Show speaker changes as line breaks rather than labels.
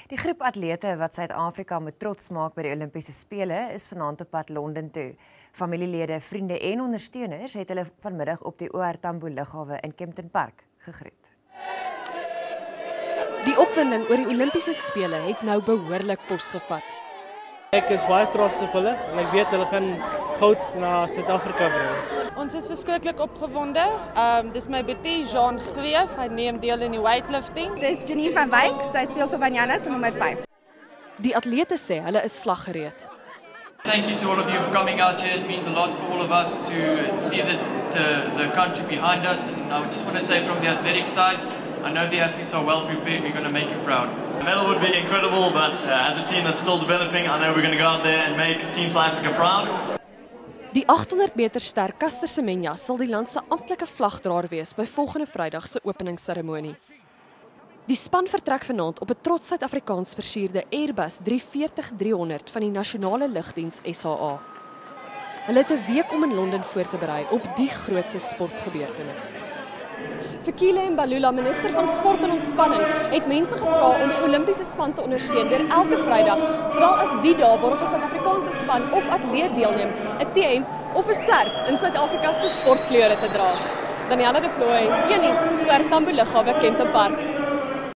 Die groep atlete wat Suid-Afrika met trots maak by die Olimpiese Spele is vanaand op pad Londen toe. Familielede, vriende en ondersteuners het hulle vanmiddag op die OR Tambo lughawe in Kempton Park gegroet.
Die opwinding oor die Olimpiese Spele het nou behoorlik posgevat.
Ek is baie trots op hulle en ek weet hulle gaan goud na Suid-Afrika bring.
Ons is verskriklik opgewonde. Dis my boetie Jean Greef, hy neem deel in die weightlifting.
Dis Janine van Wyk, sy speel vir Banyana se nommer 5.
Die atlete sê hulle is slaggereed.
Thank you to all of you for coming out here. It means a lot for all of us to see the country behind us. And I just want to say from the athletic side, I know the athletes are well prepared. We're going to make you proud.
The medal would be incredible, but as a team that's still developing, I know we're going to go out there and make Team South Africa proud.
Die 800 meter ster Caster Semenya sal die land se amptelike vlagdraer wees by volgende Vrydag se openingsseremonie. Die span vertrek vanaand op 'n trots Suid-Afrikaans versierde Airbus 340-300 van die Nasionale Lugdiens SAA. Hulle het 'n week om in Londen voor te berei op die grootste sportgebeurtenis. Fikile Mbalula, minister van Sport en Ontspanning, het mense gevra om die Olimpiese span te ondersteun deur elke Vrydag, sowel as die dae waarop 'n Suid-Afrikaanse span of atleet deelneem, 'n T-hemp of 'n serp in Suid-Afrika se sportkleure te dra. Daniela de Plooy, Unies, OR Tambo lughawe, Kempton Park.